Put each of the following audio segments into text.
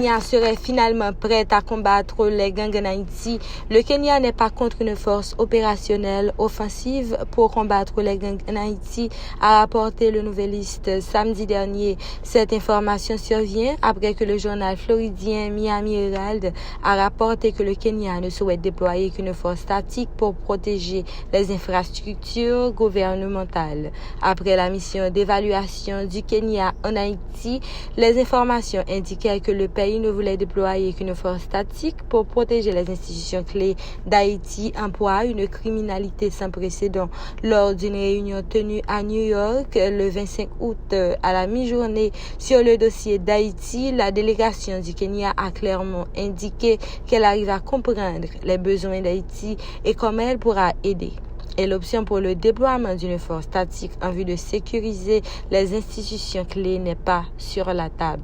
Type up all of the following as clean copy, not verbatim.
Kenya serait finalement prête à combattre les gangs en Haïti. Le Kenya n'est pas contre une force opérationnelle offensive pour combattre les gangs en Haïti, a rapporté le Nouvelliste samedi dernier. Cette information survient après que le journal floridien Miami Herald a rapporté que le Kenya ne souhaite déployer qu'une force statique pour protéger les infrastructures gouvernementales. Après la mission d'évaluation du Kenya en Haïti, les informations indiquaient que le pays ne voulait déployer qu'une force statique pour protéger les institutions clés d'Haïti en proie à une criminalité sans précédent. Lors d'une réunion tenue à New York le 25 août à la mi-journée sur le dossier d'Haïti, la délégation du Kenya a clairement indiqué qu'elle arrive à comprendre les besoins d'Haïti et comment elle pourra aider. Et l'option pour le déploiement d'une force statique en vue de sécuriser les institutions clés n'est pas sur la table.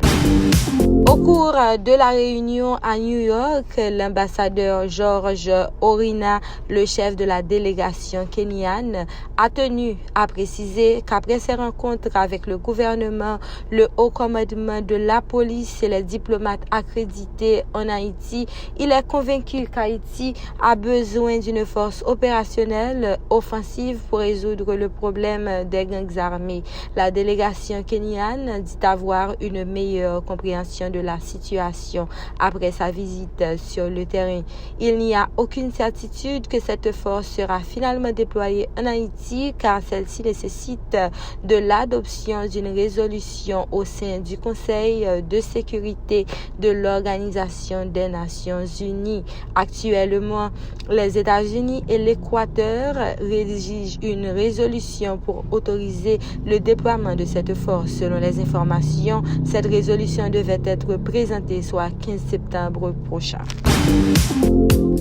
Au cours de la réunion à New York, l'ambassadeur George Orina, le chef de la délégation kenyane, a tenu à préciser qu'après ses rencontres avec le gouvernement, le haut commandement de la police et les diplomates accrédités en Haïti, il est convaincu qu'Haïti a besoin d'une force opérationnelle offensive pour résoudre le problème des gangs armés. La délégation kenyane dit avoir une meilleure compréhension de la situation après sa visite sur le terrain. Il n'y a aucune certitude que cette force sera finalement déployée en Haïti car celle-ci nécessite de l'adoption d'une résolution au sein du Conseil de sécurité de l'Organisation des Nations Unies. Actuellement, les États-Unis et l'Équateur rédigent une résolution pour autoriser le déploiement de cette force. Selon les informations, cette résolution devait être présentée soit 15 septembre prochain.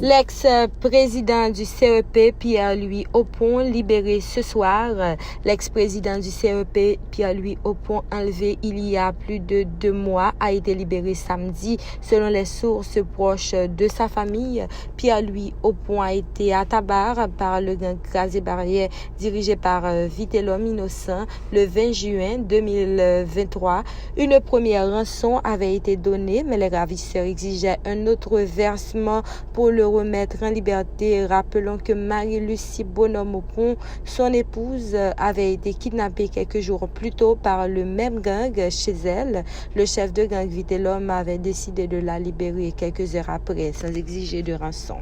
L'ex-président du CEP, Pierre-Louis Oppon, libéré ce soir. L'ex-président du CEP, Pierre-Louis Oppon, enlevé il y a plus de 2 mois, a été libéré samedi. Selon les sources proches de sa famille, Pierre-Louis Oppon a été à tabac par le gang Gazé Barrière dirigé par Vitellum Innocent le 20 juin 2023. Une première rançon avait été donnée, mais les ravisseurs exigeaient un autre versement pour le remettre en liberté. Rappelons que Marie-Lucie Bonhomme Oppon, son épouse, avait été kidnappée quelques jours plus tôt par le même gang chez elle. Le chef de gang Vitellum avait décidé de la libérer quelques heures après sans exiger de rançon.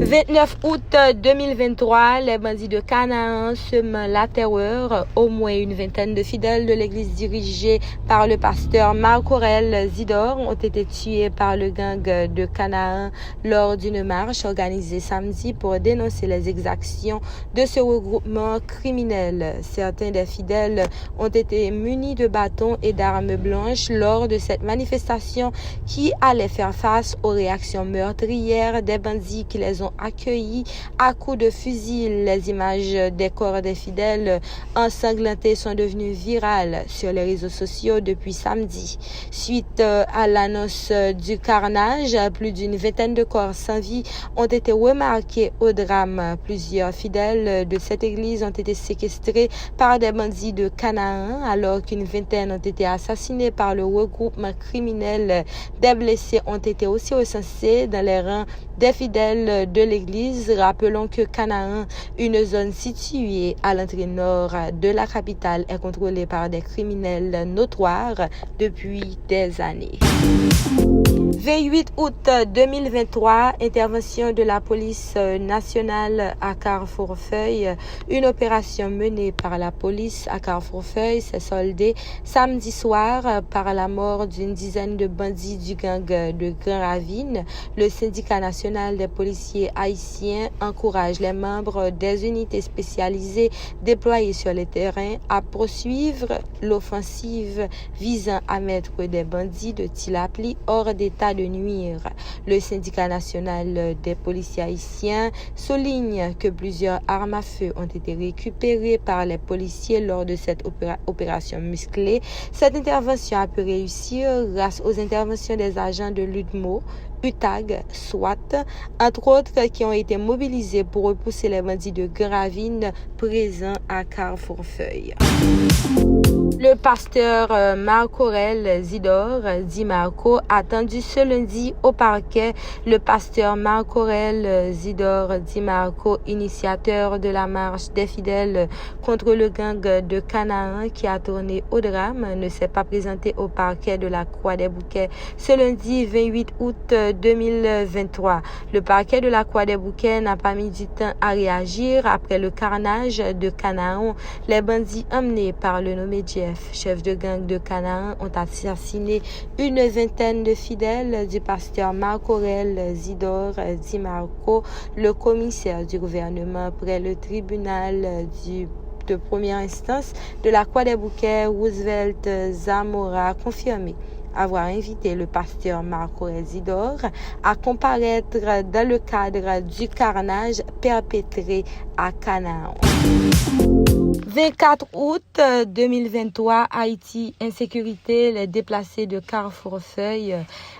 29 août 2023, les bandits de Canaan sement la terreur. Au moins une vingtaine de fidèles de l'église dirigée par le pasteur Marc-Aurèle Zidore ont été tués par le gang de Canaan lors d'une marche organisée samedi pour dénoncer les exactions de ce regroupement criminel. Certains des fidèles ont été munis de bâtons et d'armes blanches lors de cette manifestation qui allait faire face aux réactions meurtrières des bandits qui les ont accueillis à coups de fusil. Les images des corps des fidèles ensanglantés sont devenues virales sur les réseaux sociaux depuis samedi. Suite à l'annonce du carnage, plus d'une vingtaine de corps sans vie ont été remarqués au drame. Plusieurs fidèles de cette église ont été séquestrés par des bandits de Canaan alors qu'une vingtaine ont été assassinés par le regroupement criminel. Des blessés ont été aussi recensés dans les rangs des fidèles de l'église. Rappelons que Canaan, une zone située à l'entrée nord de la capitale, est contrôlée par des criminels notoires depuis des années. 28 août 2023, intervention de la police nationale à Carrefour-Feuille. Une opération menée par la police à Carrefour-Feuille s'est soldée samedi soir par la mort d'une dizaine de bandits du gang de Grand Ravine. Le syndicat national des policiers haïtiens encourage les membres des unités spécialisées déployées sur le terrain à poursuivre l'offensive visant à mettre des bandits de Tilapli hors d'état de nuire. Le syndicat national des policiers haïtiens souligne que plusieurs armes à feu ont été récupérées par les policiers lors de cette opération musclée. Cette intervention a pu réussir grâce aux interventions des agents de l'UDMO, UTAG, SWAT, entre autres, qui ont été mobilisés pour repousser les bandits de Gravine présents à Carrefour-Feuille. Le pasteur Marc Aurèle Zidore Di Marco attendu ce lundi au parquet. Le pasteur Marc Aurèle Zidore Di Marco, initiateur de la marche des fidèles contre le gang de Canaan qui a tourné au drame, ne s'est pas présenté au parquet de la Croix-des-Bouquets ce lundi 28 août 2023. Le parquet de la Croix-des-Bouquets n'a pas mis du temps à réagir après le carnage de Canaan. Les bandits emmenés par le nommé Jeff, chef de gang de Canaan, ont assassiné une vingtaine de fidèles du pasteur Marc Aurèle Zidore Di Marco. Le commissaire du gouvernement près le tribunal de première instance de la Croix-des-Bouquets, Roosevelt Zamora, a confirmé avoir invité le pasteur Marc Aurèle Zidore à comparaître dans le cadre du carnage perpétré à Canaan. 24 août 2023, Haïti, insécurité, les déplacés de Carrefour-Feuille.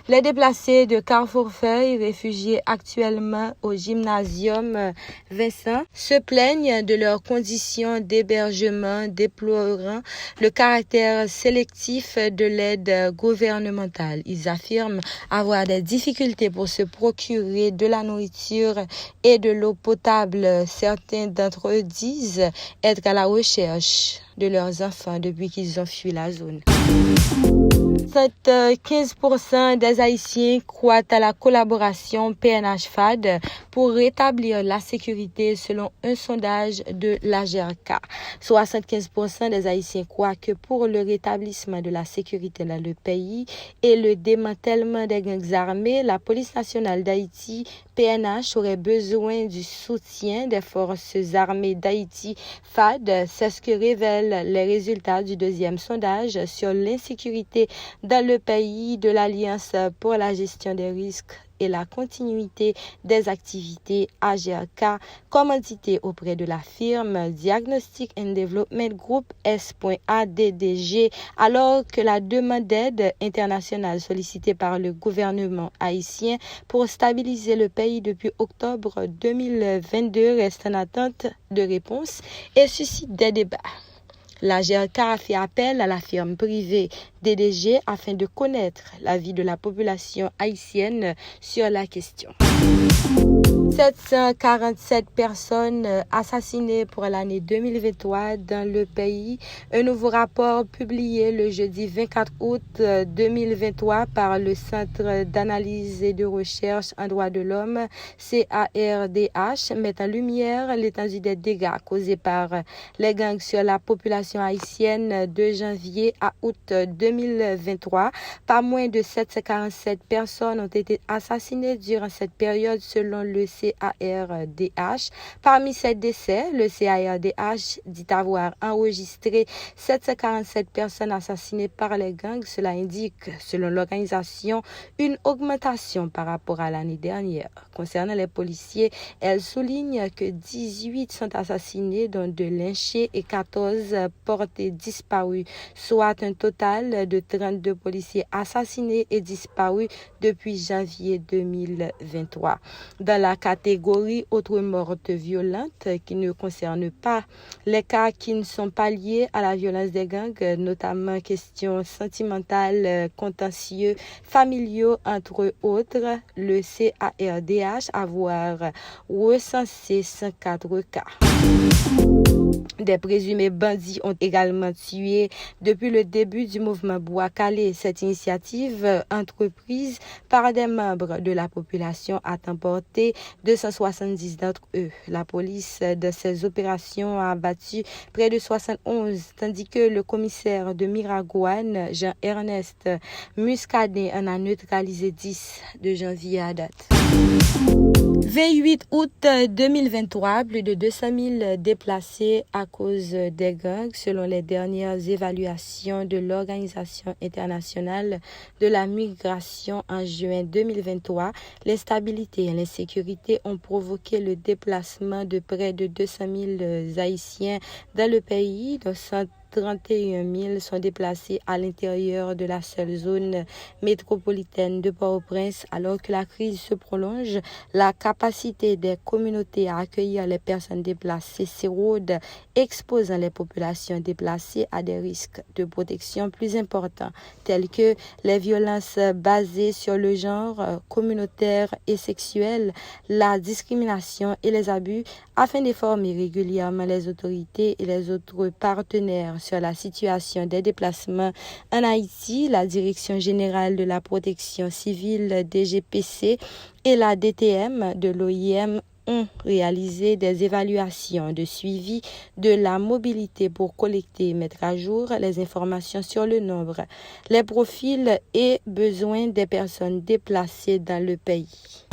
Les déplacés de Carrefour-Feuille, réfugiés actuellement au gymnasium Vincent, se plaignent de leurs conditions d'hébergement, déplorant le caractère sélectif de l'aide gouvernementale. Ils affirment avoir des difficultés pour se procurer de la nourriture et de l'eau potable. Certains d'entre eux disent être à la recherche de leurs enfants depuis qu'ils ont fui la zone. 15% des Haïtiens croient à la collaboration PNH-FAD pour rétablir la sécurité selon un sondage de l'AGERCA. 75% des Haïtiens croient que pour le rétablissement de la sécurité dans le pays et le démantèlement des gangs armés, la police nationale d'Haïti, PNH, aurait besoin du soutien des forces armées d'Haïti, FAD. C'est ce que révèlent les résultats du deuxième sondage sur l'insécurité dans le pays de l'Alliance pour la gestion des risques et la continuité des activités AGRK, commandité auprès de la firme Diagnostic and Development Group S.ADDG, alors que la demande d'aide internationale sollicitée par le gouvernement haïtien pour stabiliser le pays depuis octobre 2022 reste en attente de réponse et suscite des débats. La GRK a fait appel à la firme privée DDG afin de connaître l'avis de la population haïtienne sur la question. 747 personnes assassinées pour l'année 2023 dans le pays. Un nouveau rapport publié le jeudi 24 août 2023 par le Centre d'analyse et de recherche en droits de l'homme, CARDH, met en lumière l'étendue des dégâts causés par les gangs sur la population haïtienne de janvier à août 2023. Pas moins de 747 personnes ont été assassinées durant cette période selon le CARDH. Parmi ces décès, le CARDH dit avoir enregistré 747 personnes assassinées par les gangs. Cela indique, selon l'organisation, une augmentation par rapport à l'année dernière. Concernant les policiers, elle souligne que 18 sont assassinés, dont 2 lynchés et 14 portés disparus, soit un total de 32 policiers assassinés et disparus depuis janvier 2023. Dans la catégorie autres mortes violentes qui ne concernent pas les cas qui ne sont pas liés à la violence des gangs, notamment questions sentimentales, contentieux, familiaux, entre autres, le CARDH avoir recensé 104 cas. Des présumés bandits ont également tué depuis le début du mouvement Bois-Calais. Cette initiative, entreprise par des membres de la population, a emporté 270 d'entre eux. La police de ces opérations a abattu près de 71, tandis que le commissaire de Miragouane, Jean-Ernest Muscadet, en a neutralisé 10 de janvier à date. 28 août 2023, plus de 200 000 déplacés à cause des gangs, selon les dernières évaluations de l'Organisation internationale de la migration en juin 2023. L'instabilité et l'insécurité ont provoqué le déplacement de près de 200 000 Haïtiens dans le pays, dont 31 000 sont déplacés à l'intérieur de la seule zone métropolitaine de Port-au-Prince. Alors que la crise se prolonge, la capacité des communautés à accueillir les personnes déplacées s'érode, exposant les populations déplacées à des risques de protection plus importants, tels que les violences basées sur le genre, communautaire et sexuel, la discrimination et les abus, afin d'informer régulièrement les autorités et les autres partenaires sur la situation des déplacements en Haïti. La Direction générale de la protection civile DGPC et la DTM de l'OIM ont réalisé des évaluations de suivi de la mobilité pour collecter et mettre à jour les informations sur le nombre, les profils et besoins des personnes déplacées dans le pays.